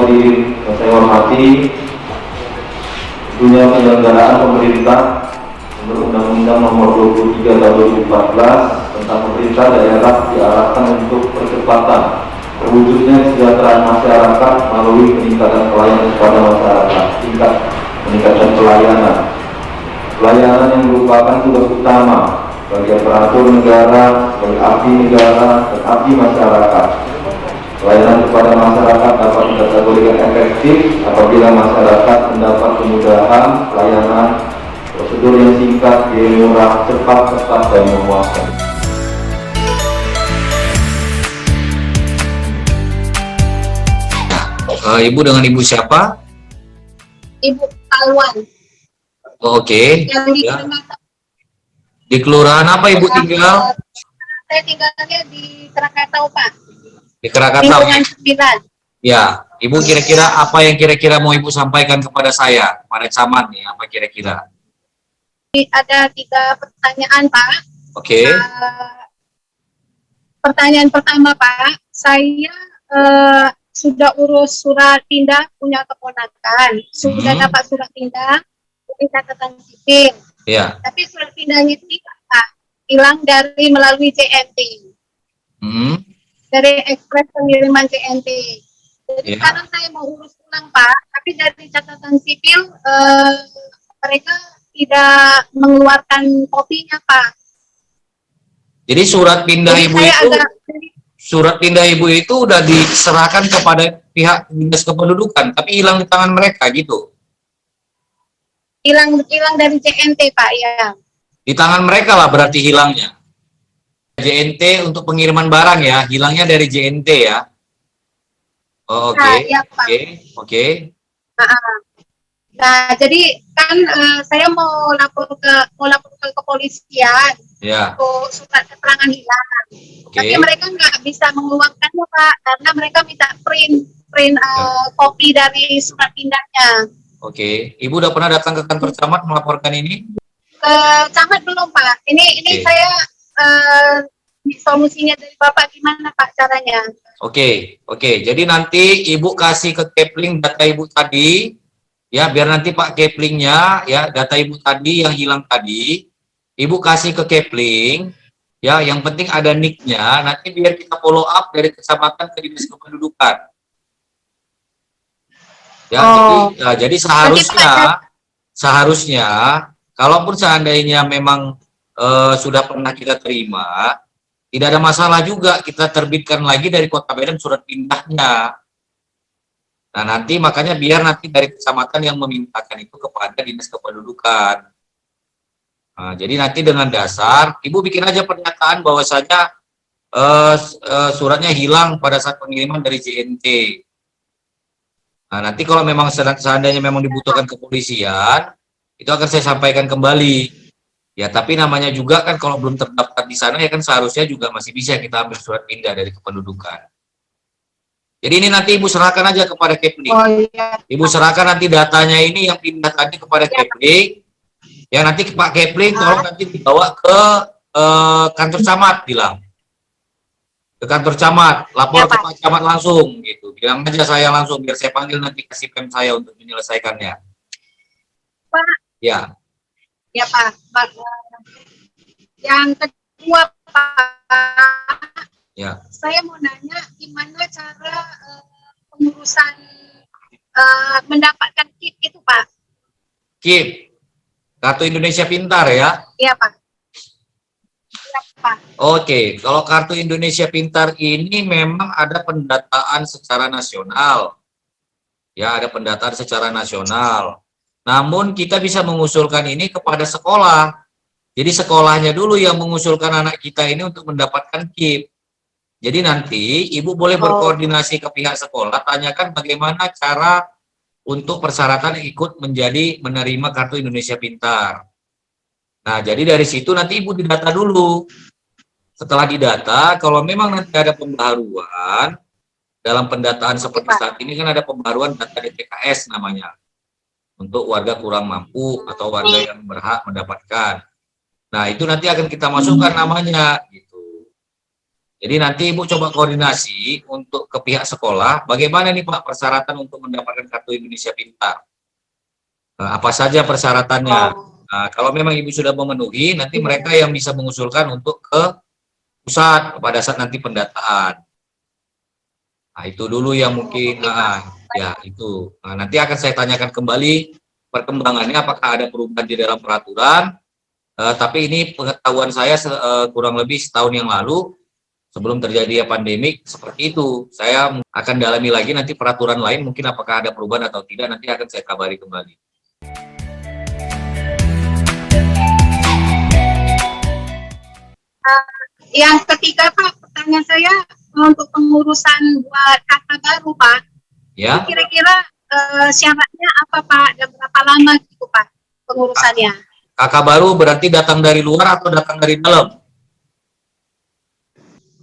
hadirin yang saya hormati, tentunya penyelenggaraan pemerintah menurut Undang-Undang Nomor 23 Tahun 2014 tentang pemerintah daerah diarahkan untuk percepatan terwujudnya kesejahteraan masyarakat melalui peningkatan pelayanan kepada masyarakat, tingkat peningkatan pelayanan yang merupakan tugas utama bagi aparatur negara, bagi abdi negara, dan abdi masyarakat. Pelayanan kepada masyarakat dapat dikategorikan efektif apabila masyarakat mendapat kemudahan pelayanan, prosedur yang singkat, biaya murah, cepat, tepat, dan memuaskan. Ibu dengan Ibu siapa? Ibu Alwan. Oh, Oke. Yang di Ya. Di kelurahan apa Ibu tinggal? Saya tinggalnya di Krakatau, Pak. Di Krakatau. Lingkungan 9. Ya, Ibu kira-kira apa yang kira-kira mau Ibu sampaikan kepada saya, pada camat nih, apa kira-kira? Ada 3 pertanyaan, Pak. Oke. Pertanyaan pertama, Pak, saya sudah urus surat pindah punya keponakan, sudah dapat surat pindah dari catatan sipil. Ya. Tapi surat pindahnya itu Pak, hilang dari melalui JNT. Dari ekspres pengiriman JNT. Jadi sekarang saya mau urus ulang, Pak, tapi dari catatan sipil mereka tidak mengeluarkan kopinya, Pak. Jadi surat pindah Jadi Ibu saya itu agak udah diserahkan kepada pihak Dinas Kependudukan, tapi hilang di tangan mereka gitu. hilang dari JNT, Pak, ya. Di tangan mereka lah berarti hilangnya. JNT untuk pengiriman barang ya, hilangnya dari JNT ya. Oh, oke. Nah, ya, Pak. Oke. Nah, jadi kan saya mau lapor ke kepolisian untuk surat keterangan hilang. Tapi mereka nggak bisa mengeluarkannya, Pak, karena mereka minta print kopi dari surat pindahnya. Oke. Ibu udah pernah datang ke kantor camat melaporkan ini? Ke camat belum, Pak. Ini saya solusinya dari Bapak gimana, Pak, caranya? Oke. Jadi nanti Ibu kasih ke Kepling data Ibu tadi, ya, biar nanti Pak Keplingnya, ya, data Ibu tadi yang hilang tadi, Ibu kasih ke Kepling, ya, yang penting ada NIK-nya, nanti biar kita follow up dari kecamatan ke Dinas Kependudukan. Ya, jadi seharusnya, kalaupun seandainya memang sudah pernah kita terima, tidak ada masalah juga kita terbitkan lagi dari Kota Medan surat pindahnya. Nah, nanti makanya biar nanti dari kecamatan yang memintakan itu kepada Dinas Kependudukan. Nah, jadi nanti dengan dasar, Ibu bikin aja pernyataan bahwasanya suratnya hilang pada saat pengiriman dari JNT. Nah, nanti kalau memang seandainya memang dibutuhkan kepolisian, itu akan saya sampaikan kembali. Ya, tapi namanya juga kan kalau belum terdaftar di sana, ya kan seharusnya juga masih bisa kita ambil surat pindah dari kependudukan. Jadi ini nanti Ibu serahkan aja kepada Kepling. Ibu serahkan nanti datanya ini yang pindah tadi kepada Kepling. Ya, nanti Pak Kepling tolong nanti dibawa ke kantor camat, bilang. Ke kantor camat, lapor ke Pak Camat langsung gitu. Bilang aja saya langsung biar saya panggil nanti kasih pem saya untuk menyelesaikannya. Pak. Ya. Ya, Pak. Yang kedua, Pak. Ya. Saya mau nanya gimana cara pengurusan mendapatkan KIP itu, Pak. KIP. Kartu Indonesia Pintar ya? Iya, Pak. Oke, kalau Kartu Indonesia Pintar ini memang ada pendataan secara nasional. Ya, ada pendataan secara nasional. Namun kita bisa mengusulkan ini kepada sekolah. Jadi sekolahnya dulu yang mengusulkan anak kita ini untuk mendapatkan KIP. Jadi nanti Ibu boleh berkoordinasi ke pihak sekolah, tanyakan bagaimana cara untuk persyaratan ikut menjadi menerima Kartu Indonesia Pintar. Nah, jadi dari situ nanti Ibu didata dulu. Setelah didata, kalau memang nanti ada pembaharuan, dalam pendataan seperti saat ini kan ada pembaharuan data DTKS namanya, untuk warga kurang mampu atau warga yang berhak mendapatkan. Nah, itu nanti akan kita masukkan namanya, gitu. Jadi nanti Ibu coba koordinasi untuk ke pihak sekolah, bagaimana nih Pak persyaratan untuk mendapatkan kartu Indonesia Pintar? Apa saja persyaratannya? Nah, kalau memang Ibu sudah memenuhi, nanti mereka yang bisa mengusulkan untuk ke pusat pada saat nanti pendataan. Nah, itu dulu yang mungkin, ya itu. Nah, nanti akan saya tanyakan kembali perkembangannya, apakah ada perubahan di dalam peraturan. Tapi ini pengetahuan saya kurang lebih setahun yang lalu, sebelum terjadi pandemik seperti itu. Saya akan dalami lagi nanti peraturan lain, mungkin apakah ada perubahan atau tidak, nanti akan saya kabari kembali. Yang ketiga Pak, pertanyaan saya untuk pengurusan buat kakak baru Pak. Ya. Kira-kira syaratnya apa Pak dan berapa lama gitu Pak pengurusannya? Kakak baru berarti datang dari luar atau datang dari dalam?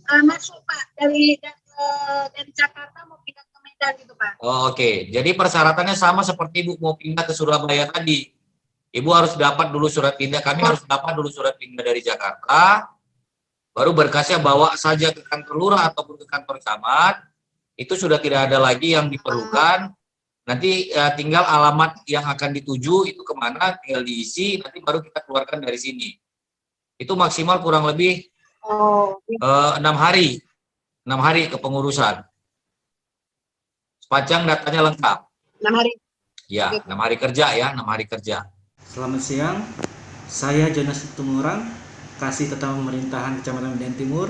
Masuk Pak dari Jakarta mau pindah ke Medan gitu Pak. Oh, oke. Jadi persyaratannya sama seperti Ibu mau pindah ke Surabaya tadi. Ibu harus dapat dulu surat pindah. Kami harus dapat dulu surat pindah dari Jakarta. Baru berkasnya bawa saja ke kantor lurah ataupun ke kantor camat. Itu sudah tidak ada lagi yang diperlukan. Nanti tinggal alamat yang akan dituju itu kemana, tinggal diisi. Nanti baru kita keluarkan dari sini. Itu maksimal kurang lebih 6 hari. 6 hari kepengurusan. Sepanjang datanya lengkap. 6 hari. Ya, 6 hari kerja ya, 6 hari kerja. Selamat siang, saya Jonas Tumurang, Kasih Tata Pemerintahan Kecamatan Medan Timur.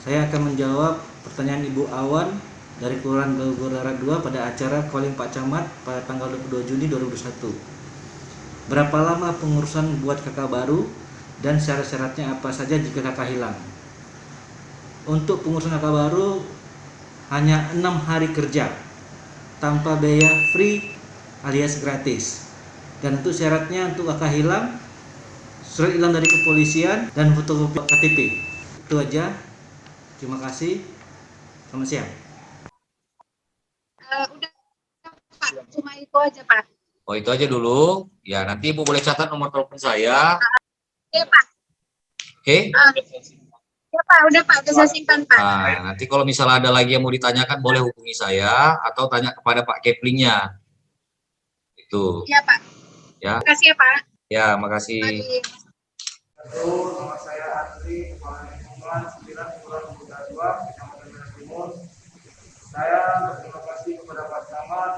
Saya akan menjawab pertanyaan Ibu Awan dari Kelurahan Bogor Darat 2 pada acara Calling Pak Camat pada tanggal 22 Juni 2021. Berapa lama pengurusan buat kakak baru dan syarat-syaratnya apa saja jika kakak hilang? Untuk pengurusan kakak baru hanya 6 hari kerja tanpa biaya free alias gratis. Dan untuk syaratnya untuk kakak hilang, surat hilang dari kepolisian dan fotokopi KTP. Itu aja. Terima kasih. Selamat siang. Udah Pak, cuma itu aja Pak. Oh, itu aja dulu. Ya, nanti Ibu boleh catat nomor telepon saya. Iya Pak. Oke? Ya Pak, udah Pak, udah saya simpan Pak. Nah, nanti kalau misalnya ada lagi yang mau ditanyakan, boleh hubungi saya atau tanya kepada Pak Keplingnya. Itu. Iya Pak. Ya. Terima kasih ya Pak. Ya, makasih. Halo, nama saya Andri, Kepala Lingkungan 9 Kelurahan Bogor 2, Kecamatan Medan Timur. Saya berterima kasih kepada Pak Camat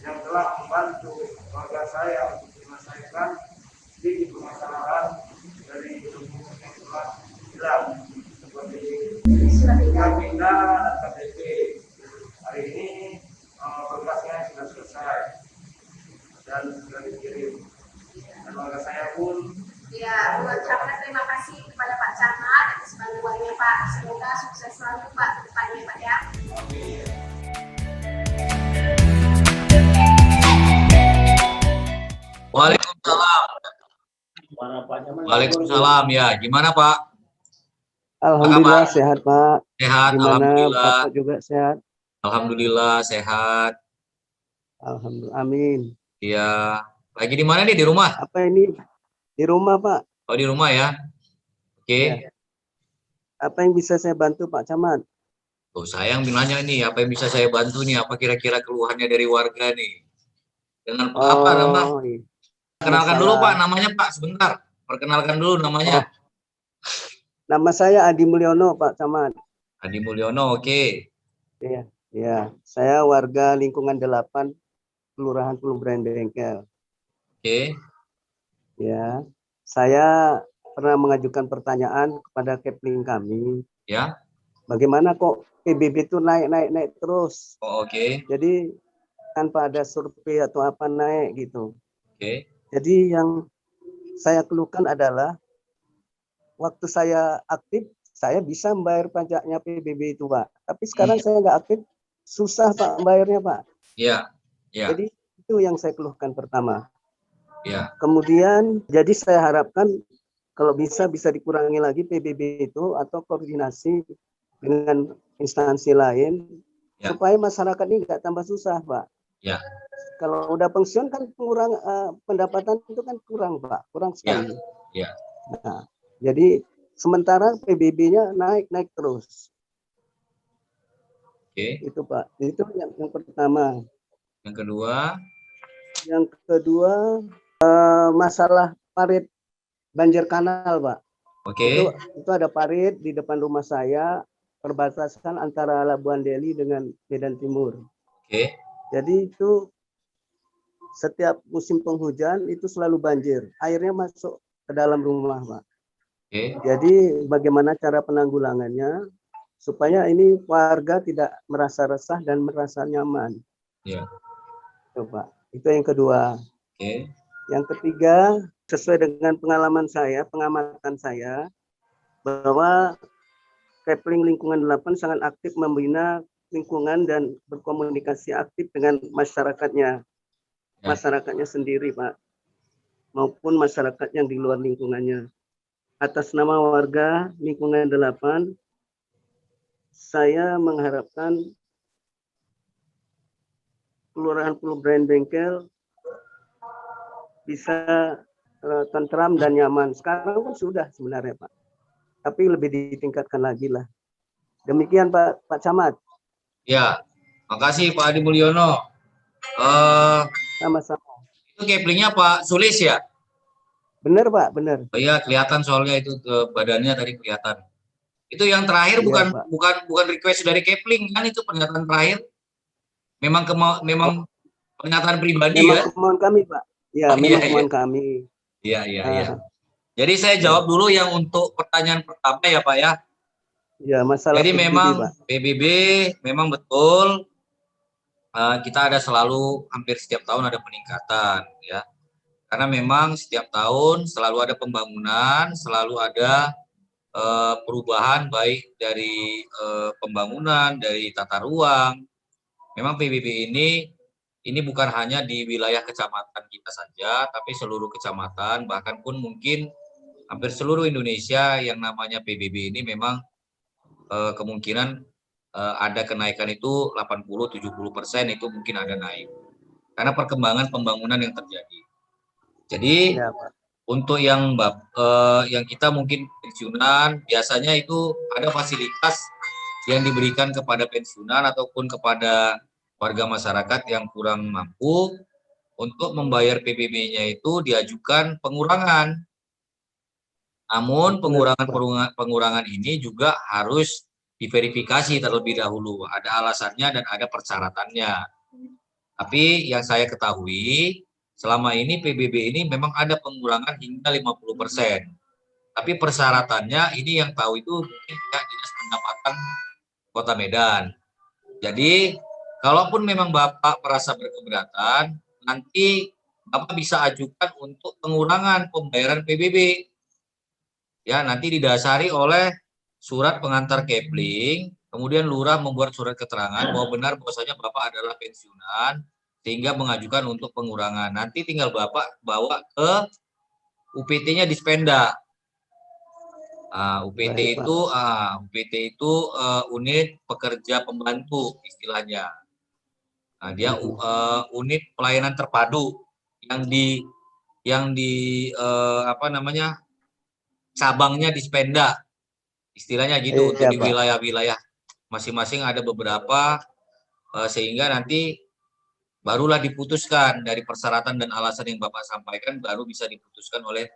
yang telah membantu warga saya untuk menyelesaikan sedikit permasalahan dari lingkungan yang telah hilang seperti surat pindah dan KTP. Hari ini berkasnya sudah selesai dan sudah dikirim. Dan warga saya pun ya, mengucapkan terima kasih kepada Pak Camat atas bantuannya Pak. Semoga sukses selalu Pak ke depannya Pak ya. Waalaikumsalam. Waalaikumsalam ya. Gimana Pak? Alhamdulillah sehat Pak. Sehat. Gimana Alhamdulillah. Bapak juga sehat? Alhamdulillah sehat. Alhamdulillah. Amin. Iya. Lagi di mana nih? Di rumah? Apa ini? Di rumah Pak. Oh, di rumah ya. Oke. Ya. Apa yang bisa saya bantu Pak Camat? Tuh, saya yang bilangnya nih, apa yang bisa saya bantu nih? Apa kira-kira keluhannya dari warga nih? Dengan apa nama? Iya. Perkenalkan dulu Pak, namanya Pak, sebentar. Perkenalkan dulu namanya. Nama saya Adi Mulyono Pak Camat. Adi Mulyono, oke. Iya. Ya, saya warga lingkungan 8 Kelurahan Pulau Brandengkel. Oke. Ya, saya pernah mengajukan pertanyaan kepada Kepling kami. Ya. Bagaimana kok PBB itu naik terus? Oh, oke. Jadi tanpa ada survei atau apa naik gitu. Oke. Jadi yang saya keluhkan adalah waktu saya aktif, saya bisa membayar pajaknya PBB itu Pak. Tapi sekarang saya nggak aktif, susah Pak membayarnya Pak. Iya. Ya. Jadi itu yang saya keluhkan pertama. Ya. Kemudian jadi saya harapkan kalau bisa dikurangi lagi PBB itu atau koordinasi dengan instansi lain ya. Supaya masyarakat ini nggak tambah susah Pak. Ya. Kalau udah pensiun kan pendapatan itu kan kurang Pak, kurang sekali. Ya. Nah, jadi sementara PBB-nya naik terus. Oke. Itu Pak, itu yang pertama. Yang kedua? Yang kedua, masalah parit banjir kanal Pak. Oke. Itu ada parit di depan rumah saya, perbatasan antara Labuan Deli dengan Medan Timur. Oke. Jadi itu setiap musim penghujan itu selalu banjir, airnya masuk ke dalam rumah Pak. Oke. Jadi bagaimana cara penanggulangannya supaya ini warga tidak merasa resah dan merasa nyaman. Ya. Coba. Itu yang kedua. Oke. Yang ketiga, sesuai dengan pengalaman saya, pengamatan saya, bahwa Kepling Lingkungan 8 sangat aktif membina lingkungan dan berkomunikasi aktif dengan masyarakatnya. Masyarakatnya sendiri, Pak. Maupun masyarakat yang di luar lingkungannya. Atas nama warga Lingkungan 8, saya mengharapkan Kelurahan Pulau Brand Bengkel bisa tentram dan nyaman. Sekarang pun sudah sebenarnya Pak. Tapi lebih ditingkatkan lagi lah. Demikian Pak Camat. Ya, makasih Pak Adi Mulyono. Sama-sama. Itu keplingnya Pak Sulis ya? Benar Pak, benar. Oh iya, kelihatan soalnya itu badannya tadi kelihatan. Itu yang terakhir Iya, bukan request dari Kepling kan, itu pernyataan terakhir. Memang pernyataan pribadi memang ya? kemauan kami Pak. Ya, memang kemauan kami. Iya. Jadi saya jawab dulu yang untuk pertanyaan pertama ya Pak ya. Ya, masalah jadi PBB, memang Pak. PBB memang betul kita ada selalu hampir setiap tahun ada peningkatan ya. Karena memang setiap tahun selalu ada pembangunan, selalu ada perubahan baik dari pembangunan, dari tata ruang. Memang PBB ini bukan hanya di wilayah kecamatan kita saja, tapi seluruh kecamatan, bahkan pun mungkin hampir seluruh Indonesia yang namanya PBB ini memang kemungkinan ada kenaikan itu 80-70% itu mungkin ada naik. Karena perkembangan pembangunan yang terjadi. Jadi Ya, untuk yang kita mungkin pensiunan, biasanya itu ada fasilitas yang diberikan kepada pensiunan ataupun kepada warga masyarakat yang kurang mampu untuk membayar PBB-nya itu diajukan pengurangan. Namun pengurangan ini juga harus diverifikasi terlebih dahulu. Ada alasannya dan ada persyaratannya. Tapi yang saya ketahui selama ini PBB ini memang ada pengurangan hingga 50%. Tapi persyaratannya ini yang tahu itu mungkin pihak Dinas Pendapatan Kota Medan. Jadi kalaupun memang Bapak merasa berkeberatan, nanti Bapak bisa ajukan untuk pengurangan pembayaran PBB. Ya, nanti didasari oleh surat pengantar Kepling, kemudian lurah membuat surat keterangan bahwa benar bahwasanya Bapak adalah pensiunan, sehingga mengajukan untuk pengurangan. Nanti tinggal Bapak bawa ke UPT-nya di Spenda. UPT itu unit pekerja pembantu istilahnya. Nah, dia unit pelayanan terpadu yang di cabangnya di Spenda. Istilahnya gitu untuk di wilayah-wilayah masing-masing ada beberapa sehingga nanti barulah diputuskan dari persyaratan dan alasan yang Bapak sampaikan baru bisa diputuskan oleh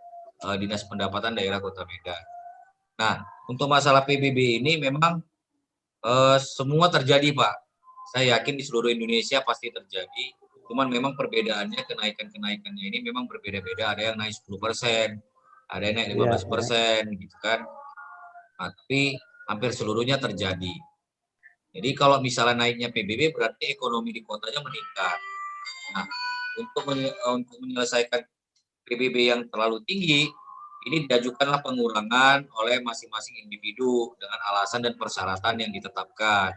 Dinas Pendapatan Daerah Kota Medan. Nah, untuk masalah PBB ini memang semua terjadi, Pak. Saya yakin di seluruh Indonesia pasti terjadi. Cuman memang perbedaannya kenaikannya ini memang berbeda-beda. Ada yang naik 10%, ada yang naik 15%, gitu kan. Nah, tapi hampir seluruhnya terjadi. Jadi kalau misalnya naiknya PBB berarti ekonomi di kotanya meningkat. Nah, untuk menyelesaikan PBB yang terlalu tinggi, ini diajukanlah pengurangan oleh masing-masing individu dengan alasan dan persyaratan yang ditetapkan.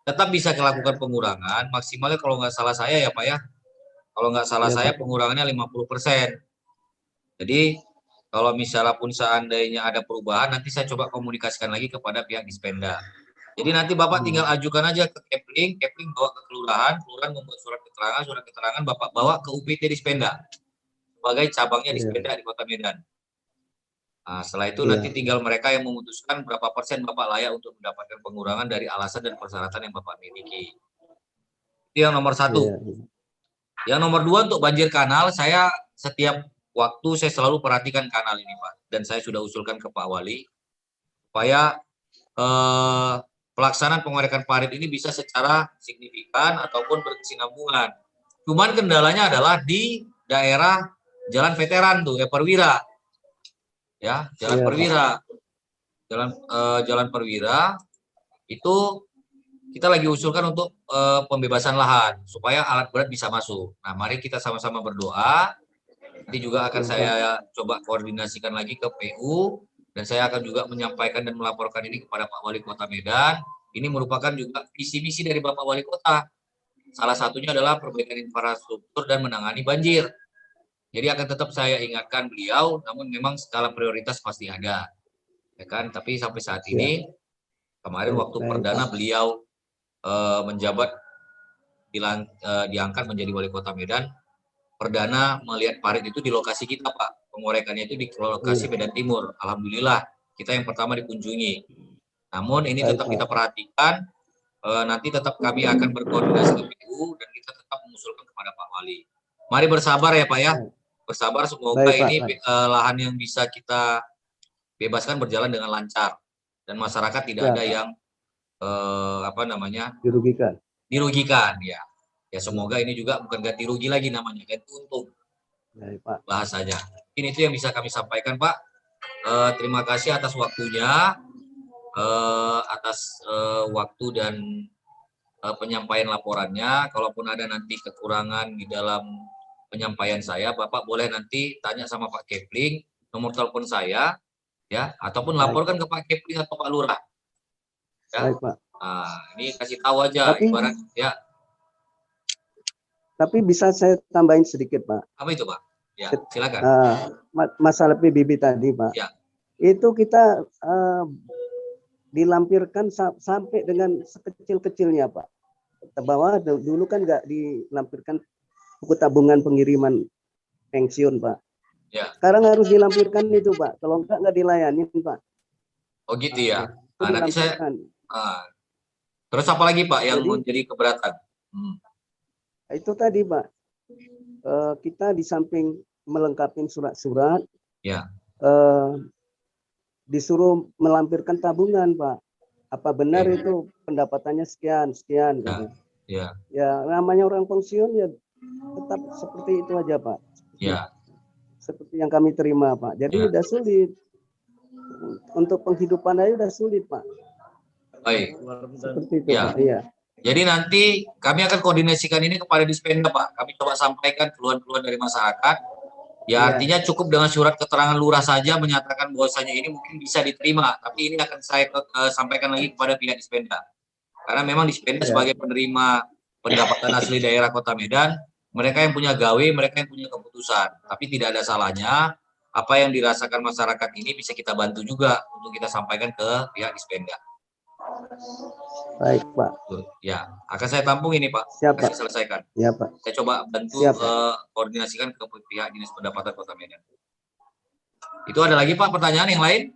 Tetap bisa dilakukan pengurangan, maksimalnya kalau nggak salah saya ya Pak ya, kalau nggak salah saya pengurangannya 50%. Jadi kalau misalnya pun seandainya ada perubahan, nanti saya coba komunikasikan lagi kepada pihak Dispenda. Jadi nanti Bapak tinggal ajukan aja ke Kepling bawa ke kelurahan membuat surat keterangan Bapak bawa ke UPT Dispenda sebagai cabangnya Dispenda di Kota Medan. Nah, setelah itu nanti tinggal mereka yang memutuskan berapa persen Bapak layak untuk mendapatkan pengurangan dari alasan dan persyaratan yang Bapak miliki. Itu yang nomor 1. Yang nomor 2 untuk banjir kanal, saya setiap waktu saya selalu perhatikan kanal ini Pak. Dan saya sudah usulkan ke Pak Wali supaya pelaksanaan pengorekan parit ini bisa secara signifikan ataupun berkesinambungan. Cuman kendalanya adalah di daerah Jalan Veteran tuh, Perwira. Ya, Jalan Perwira. Jalan Perwira itu kita lagi usulkan untuk pembebasan lahan supaya alat berat bisa masuk. Nah, mari kita sama-sama berdoa. Nanti juga akan saya coba koordinasikan lagi ke PU dan saya akan juga menyampaikan dan melaporkan ini kepada Pak Wali Kota Medan. Ini merupakan juga visi misi dari Bapak Wali Kota. Salah satunya adalah perbaikan infrastruktur dan menangani banjir. Jadi akan tetap saya ingatkan beliau, namun memang skala prioritas pasti ada, ya kan? Tapi sampai saat ini, kemarin waktu perdana beliau menjabat, diangkat menjadi Wali Kota Medan, perdana melihat parit itu di lokasi kita Pak, pengorekannya itu di lokasi Medan Timur. Alhamdulillah kita yang pertama dikunjungi. Namun ini tetap kita perhatikan, nanti tetap kami akan berkoordinasi ke PU dan kita tetap mengusulkan kepada Pak Wali. Mari bersabar ya Pak ya. Bersabar, semoga ini lahan yang bisa kita bebaskan berjalan dengan lancar dan masyarakat tidak ada yang dirugikan ya. Ya semoga ini juga bukan ganti rugi lagi namanya, ganti untung. Bahasanya. Ini itu yang bisa kami sampaikan Pak. Terima kasih atas waktunya, waktu dan penyampaian laporannya. Kalaupun ada nanti kekurangan di dalam penyampaian saya, Bapak boleh nanti tanya sama Pak Kepling, nomor telepon saya, ya, ataupun laporkan ke Pak Kepling atau Pak Lurah. Ya. Baik, Pak. Nah, ini kasih tahu aja, ibarat ya. Tapi bisa saya tambahin sedikit, Pak. Apa itu, Pak? Ya, silakan. Masalah PBB tadi, Pak. Ya. Itu kita dilampirkan sampai dengan sekecil-kecilnya, Pak. Bahwa dulu kan nggak dilampirkan buku tabungan pengiriman pensiun, Pak. Ya. Sekarang harus dilampirkan itu, Pak. Kalau nggak dilayani, Pak. Oh gitu ya. Nah, nanti saya. Terus apa lagi, Pak, yang menjadi keberatan? Itu tadi, Pak. Kita di samping melengkapi surat-surat, ya. Disuruh melampirkan tabungan, Pak. Apa benar itu pendapatannya sekian. Ya. Gitu. Ya. Ya, namanya orang pensiun ya tetap seperti itu aja, Pak. Ya. Seperti yang kami terima, Pak. Jadi udah sulit. Untuk penghidupan aja udah sulit, Pak. Baik. Seperti itu, ya. Pak. Iya. Jadi nanti kami akan koordinasikan ini kepada Dispenda, Pak. Kami coba sampaikan keluhan-keluhan dari masyarakat. Ya, artinya cukup dengan surat keterangan lurah saja menyatakan bahwasanya ini mungkin bisa diterima. Tapi ini akan saya sampaikan lagi kepada pihak Dispenda. Karena memang Dispenda sebagai penerima pendapatan asli daerah Kota Medan, mereka yang punya gawe, mereka yang punya keputusan. Tapi tidak ada salahnya apa yang dirasakan masyarakat ini bisa kita bantu juga untuk kita sampaikan ke pihak Dispenda. Baik, Pak. Ya, akan saya tampung ini, Pak. Siap, Pak. Pak. Selesaikan. Ya, Pak. Saya coba bantu Siap, koordinasikan ke pihak Dinas Pendapatan Kota Medan. Itu ada lagi, Pak, pertanyaan yang lain?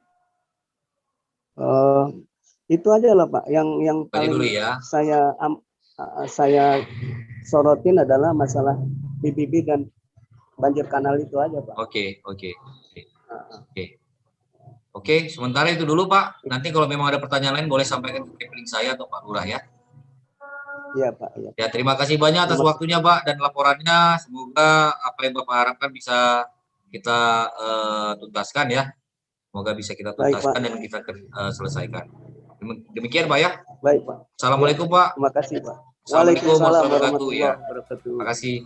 Itu aja lah, Pak. Yang paling dulu ya. Saya sorotin adalah masalah PBB dan banjir kanal itu aja, Pak. Oke, sementara itu dulu, Pak. Nanti kalau memang ada pertanyaan lain boleh sampaikan ke Kepling saya atau Pak Lurah ya. Iya, Pak. Ya. Ya, terima kasih banyak atas waktunya, Pak, dan laporannya. Semoga apa yang Bapak harapkan bisa kita tuntaskan ya. Semoga bisa kita tuntaskan dan kita selesaikan. Demikian, Pak ya. Baik, Pak. Assalamualaikum, Pak. Terima kasih, Pak. Waalaikumsalam warahmatullahi wabarakatuh. Terima kasih.